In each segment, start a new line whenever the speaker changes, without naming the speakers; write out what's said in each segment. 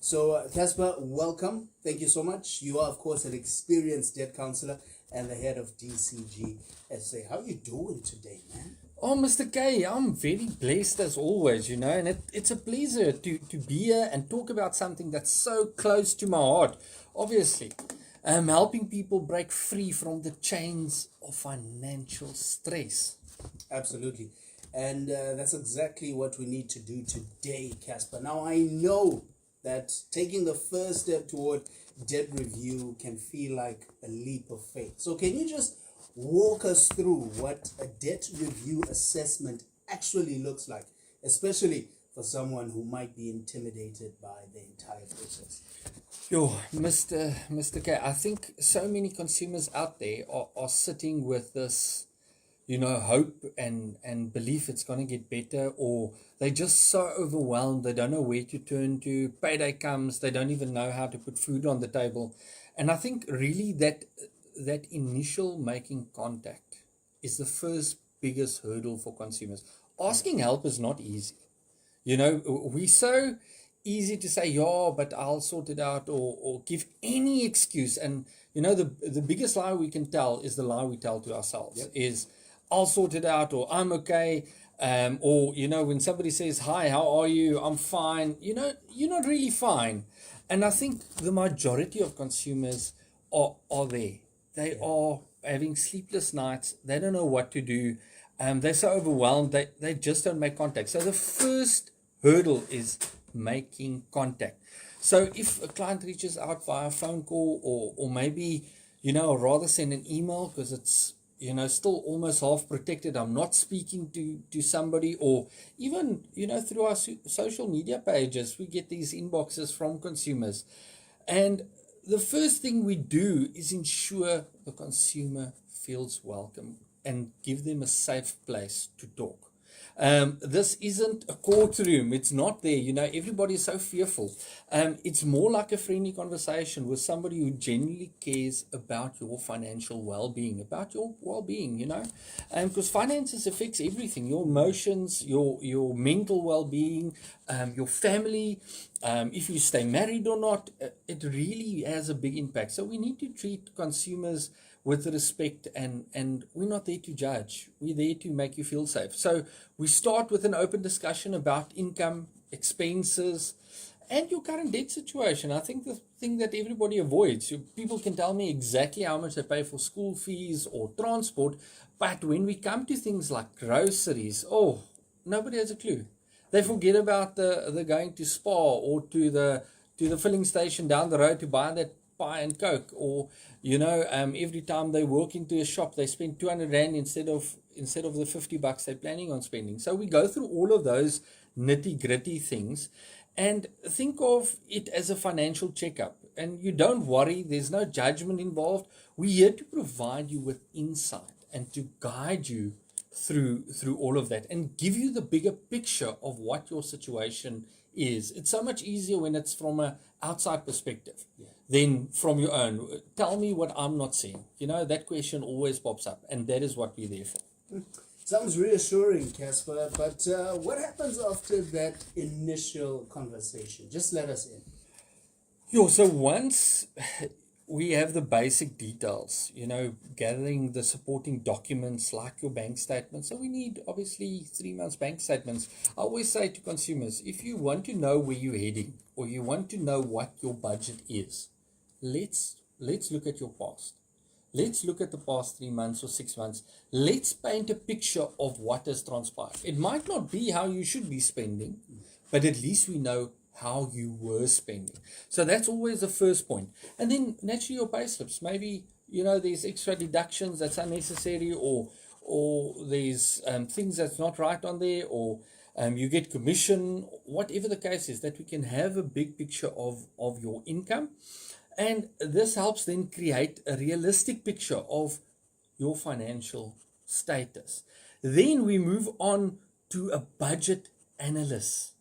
So, Casper, welcome. Thank you so much. You are, of course, an experienced debt counselor and the head of DCG SA. How are you doing today, man?
Oh, Mr. K, I'm very blessed as always, and it's a pleasure to be here and talk about something that's so close to my heart. Obviously, helping people break free from the chains of financial stress.
Absolutely. And that's exactly what we need to do today, Casper. Now, I know that taking the first step toward debt review can feel like a leap of faith. So, can you just walk us through what a debt review assessment actually looks like, especially for someone who might be intimidated by the entire process?
Yo, Mr. K, I think so many consumers out there are sitting with this, hope and belief it's going to get better, or they're just so overwhelmed, they don't know where to turn to. Payday comes, they don't even know how to put food on the table. And I think really that initial making contact is the first biggest hurdle for consumers. Asking help is not easy. We so easy to say, yeah, but I'll sort it out, or give any excuse. And, the biggest lie we can tell is the lie we tell to ourselves.
Yep.
Is I'll sort it out, or I'm okay. Or, when somebody says, hi, how are you? I'm fine. You're not really fine. And I think the majority of consumers are there. They are having sleepless nights. They don't know what to do. They're so overwhelmed. They just don't make contact. So the first hurdle is making contact. So if a client reaches out via phone call, or maybe, I'd rather send an email because it's, still almost half protected. I'm not speaking to somebody, or even, through our social media pages, we get these inboxes from consumers. And the first thing we do is ensure the consumer feels welcome and give them a safe place to talk. This isn't a courtroom. It's not there. Everybody is so fearful. It's more like a friendly conversation with somebody who genuinely cares about your financial well-being, because finances affects everything, your emotions, your mental well-being, your family, if you stay married or not. It really has a big impact. So we need to treat consumers with respect, and we're not there to judge. We're there to make you feel safe. So we start with an open discussion about income, expenses, and your current debt situation. I think the thing that everybody avoids, people can tell me exactly how much they pay for school fees or transport, but when we come to things like groceries, nobody has a clue. They forget about the going to Spa, or to the filling station down the road to buy that pie and coke, or every time they walk into a shop they spend 200 rand instead of the $50 they're planning on spending. So we go through all of those nitty gritty things and think of it as a financial checkup. And you don't worry, there's no judgment involved. We're here to provide you with insight and to guide you through all of that and give you the bigger picture of what your situation is. It's so much easier when it's from an outside perspective than from your own. Tell me what I'm not seeing. That question always pops up, and that is what we're there for.
Sounds reassuring, Casper, but what happens after that initial conversation? Just let us in.
So once we have the basic details, gathering the supporting documents like your bank statement. So we need obviously 3 months bank statements. I always say to consumers, if you want to know where you're heading, or you want to know what your budget is, let's look at your past. Let's look at the past 3 months or 6 months. Let's paint a picture of what has transpired. It might not be how you should be spending, but at least we know how you were spending. So that's always the first point. And then naturally your pay slips. Maybe, there's extra deductions that's unnecessary, or there's things that's not right on there, or you get commission, whatever the case is, that we can have a big picture of your income. And this helps then create a realistic picture of your financial status. Then we move on to a budget analysis,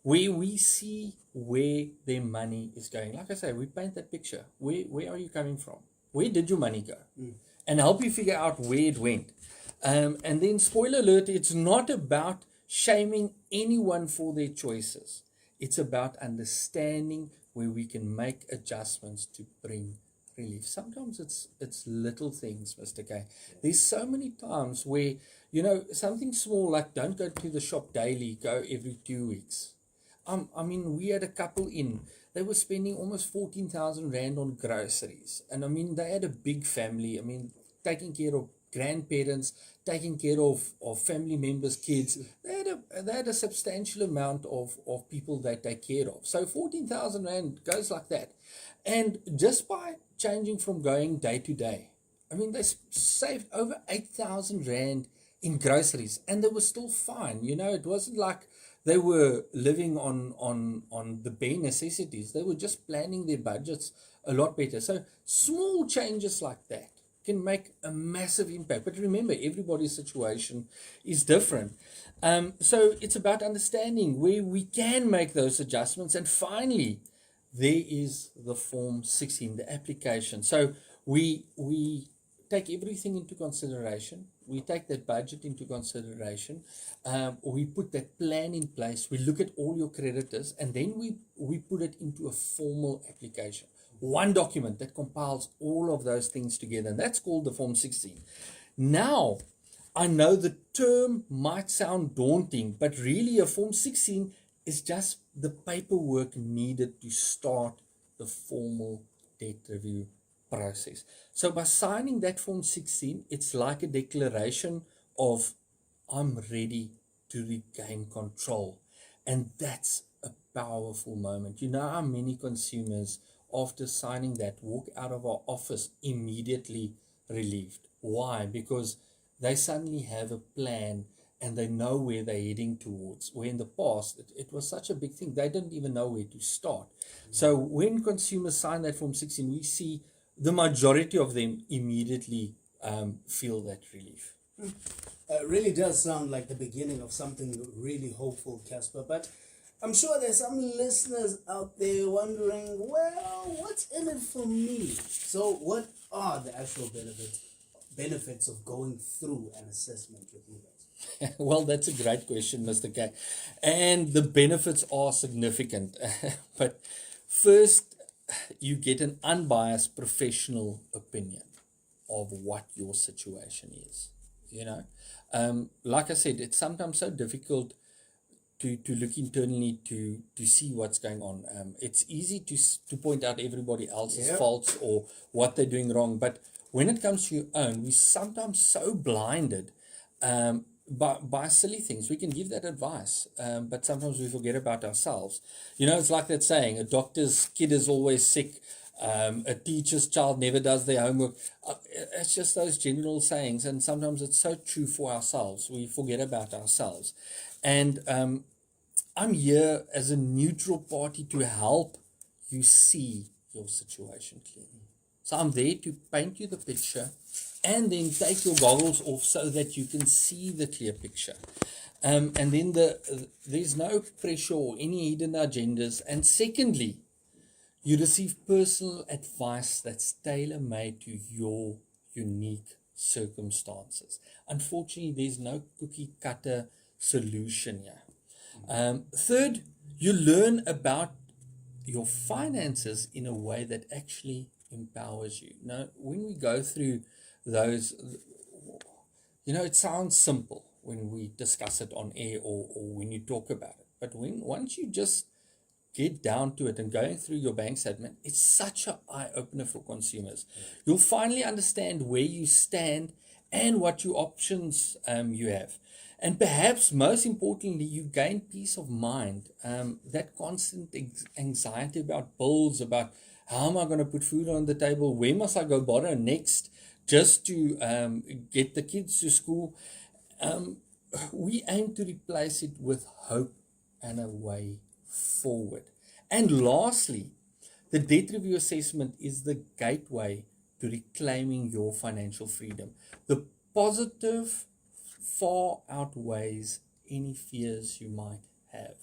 where we see where their money is going. Like I say, we paint that picture. Where are you coming from? Where did your money go? And help you figure out where it went. And then, spoiler alert, it's not about shaming anyone for their choices. It's about understanding where we can make adjustments to bring relief. Sometimes it's little things, Mr. K. There's so many times where, something small like don't go to the shop daily, go every 2 weeks. I mean, we had a couple they were spending almost 14,000 Rand on groceries. And I mean, they had a big family. I mean, taking care of grandparents, taking care of family members, kids. They had a substantial amount of people they take care of. So 14,000 Rand goes like that. And just by changing from going day to day, I mean, they saved over 8,000 Rand in groceries, and they were still fine. It wasn't like they were living on the bare necessities. They were just planning their budgets a lot better. So small changes like that can make a massive impact. But remember, everybody's situation is different. So it's about understanding where we can make those adjustments. And finally, there is the Form 16, the application. So we take everything into consideration. We take that budget into consideration. We put that plan in place. We look at all your creditors, and then we put it into a formal application. One document that compiles all of those things together. And that's called the Form 16. Now, I know the term might sound daunting, but really a Form 16 is just the paperwork needed to start the formal debt review process. So by signing that Form 16, it's like a declaration of I'm ready to regain control. And that's a powerful moment. You know how many consumers, after signing that, walk out of our office immediately relieved. Why? Because they suddenly have a plan and they know where they're heading towards. Where in the past, it was such a big thing, they didn't even know where to start. So when consumers sign that Form 16, we see the majority of them immediately feel that relief.
It really does sound like the beginning of something really hopeful, Casper. But I'm sure there's some listeners out there wondering, well, what's in it for me? So what are the actual benefits of going through an assessment with you guys?
Well, that's a great question, Mr. K. And the benefits are significant. But first, you get an unbiased professional opinion of what your situation is. Like I said, it's sometimes so difficult to look internally to see what's going on. It's easy to point out everybody else's faults or what they're doing wrong. But when it comes to your own, we're sometimes so blinded by silly things. We can give that advice, but sometimes we forget about ourselves. It's like that saying, a doctor's kid is always sick, a teacher's child never does their homework. It's just those general sayings, and sometimes it's so true for ourselves. We forget about ourselves. And I'm here as a neutral party to help you see your situation clearly. So I'm there to paint you the picture and then take your goggles off so that you can see the clear picture. And then there's no pressure or any hidden agendas. And secondly, you receive personal advice that's tailor-made to your unique circumstances. Unfortunately, there's no cookie-cutter solution here. Third, you learn about your finances in a way that actually empowers you. Now, when we go through those, it sounds simple when we discuss it on air or when you talk about it. But once you just get down to it and going through your bank statement, it's such an eye-opener for consumers. You'll finally understand where you stand and what your options you have. And perhaps most importantly, you gain peace of mind. That constant anxiety about bills, about how am I going to put food on the table, where must I go borrow next just to get the kids to school. We aim to replace it with hope and a way forward. And lastly, the debt review assessment is the gateway to reclaiming your financial freedom. The positive far outweighs any fears you might have.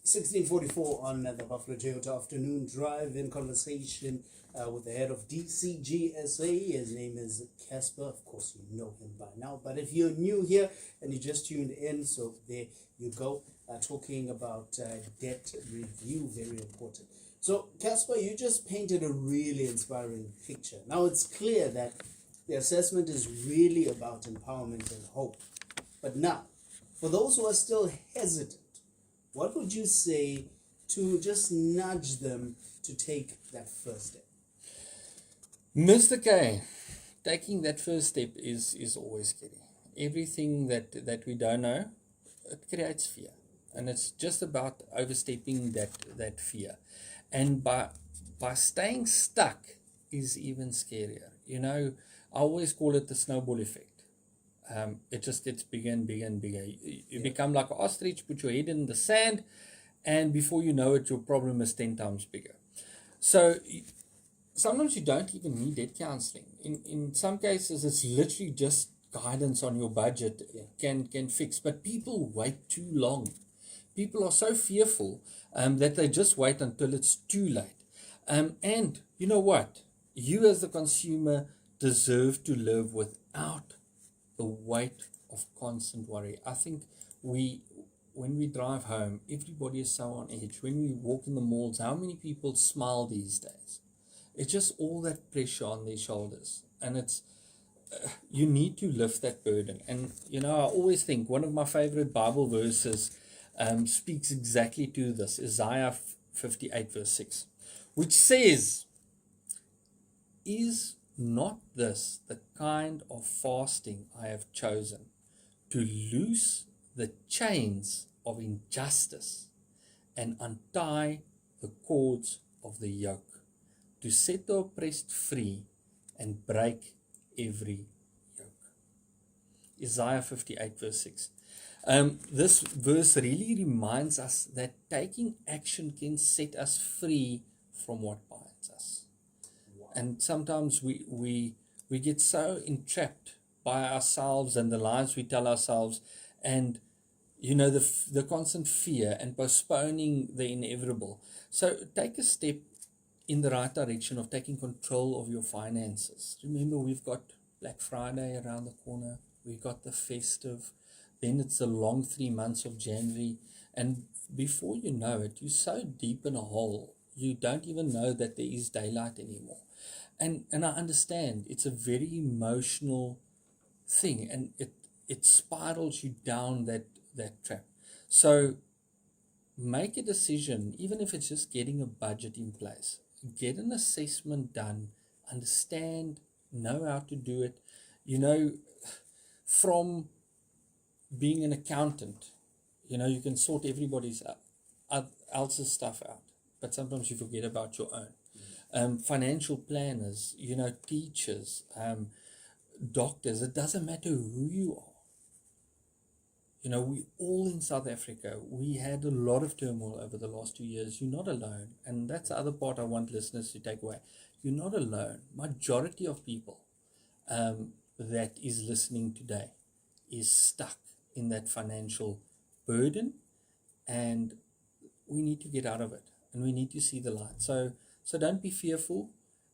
1644 on the Buffalo Toyota Afternoon Drive in conversation with the head of DCGSA. His name is Casper. Of course, you know him by now. But if you're new here and you just tuned in, so there you go, talking about debt review, very important. So, Casper, you just painted a really inspiring picture. Now, it's clear that the assessment is really about empowerment and hope. But now, for those who are still hesitant, what would you say to just nudge them to take that first step?
Mr. K, taking that first step is always scary. Everything that we don't know, it creates fear. And it's just about overstepping that fear. And by staying stuck is even scarier. You know, I always call it the snowball effect. It just gets bigger and bigger and bigger. You become like an ostrich, put your head in the sand, and before you know it, your problem is 10 times bigger. So sometimes you don't even need debt counseling. In some cases, it's literally just guidance on your budget can fix. But people wait too long. People are so fearful that they just wait until it's too late. And you know what? You as the consumer deserve to live without the weight of constant worry. I think when we drive home, everybody is so on edge. When we walk in the malls, how many people smile these days? It's just all that pressure on their shoulders. And it's you need to lift that burden. And, you know, I always think one of my favorite Bible verses speaks exactly to this, Isaiah 58 verse 6, which says, "Is not this the kind of fasting I have chosen, to loose the chains of injustice and untie the cords of the yoke, to set the oppressed free and break every yoke?" Isaiah 58 verse 6. This verse really reminds us that taking action can set us free from what binds us. And sometimes we get so entrapped by ourselves and the lies we tell ourselves, and you know, the constant fear and postponing the inevitable. So take a step in the right direction of taking control of your finances. Remember, we've got Black Friday around the corner. We've got the festive. Then it's the long 3 months of January. And before you know it, you're so deep in a hole, you don't even know that there is daylight anymore. And I understand it's a very emotional thing, and it spirals you down that trap. So make a decision, even if it's just getting a budget in place. Get an assessment done, understand, know how to do it. You know, from being an accountant, you know, you can sort everybody's else's stuff out, but sometimes you forget about your own. Financial planners, you know, teachers, doctors, it doesn't matter who you are. You know, we all in South Africa, we had a lot of turmoil over the last 2 years. You're not alone. And that's the other part I want listeners to take away. You're not alone. Majority of people that is listening today is stuck in that financial burden, and we need to get out of it, and we need to see the light. So don't be fearful.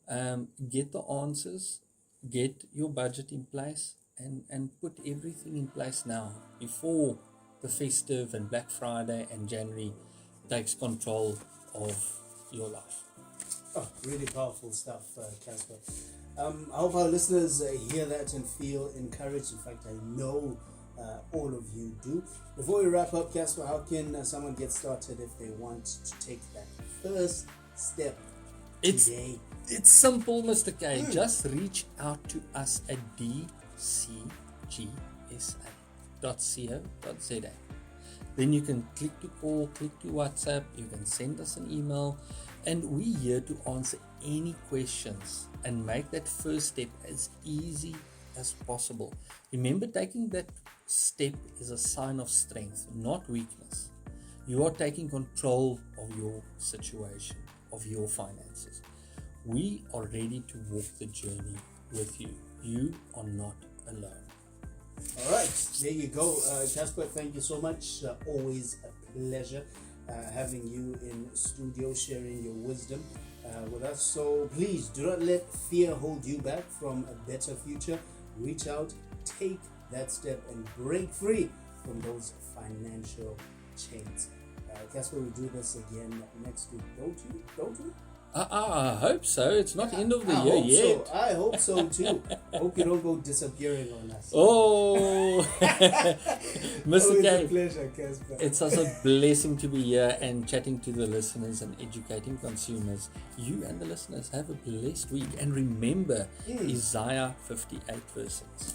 Get the answers, get your budget in place, and put everything in place now before the festive and Black Friday and January takes control of your life.
Oh, really powerful stuff, Casper. I hope our listeners hear that and feel encouraged. In fact, I know all of you do. Before we wrap up, Casper, how can someone get started if they want to take that first step today?
It's simple, Mr. K. Just reach out to us at dcgsa.co.za. Then you can click to call, click to WhatsApp, you can send us an email, and we're here to answer any questions and make that first step as easy as possible. Remember, taking that step is a sign of strength, not weakness. You are taking control of your situation, of your finances. We are ready to walk the journey with you. You are not alone.
All right, there you go. Casper, thank you so much. Always a pleasure. having you in studio sharing your wisdom with us. So please do not let fear hold you back from a better future. Reach out, take that step, and break free from those financial chains. Casper, we do this again next week, don't we?
I hope so. It's not end of the
I
year
hope
yet.
so. I hope so too. Hope you don't go disappearing on us.
Oh, Mr.
Always a
K,
pleasure, Casper.
it's such a blessing to be here and chatting to the listeners and educating consumers. You and the listeners have a blessed week. And remember Isaiah 58 verse 6.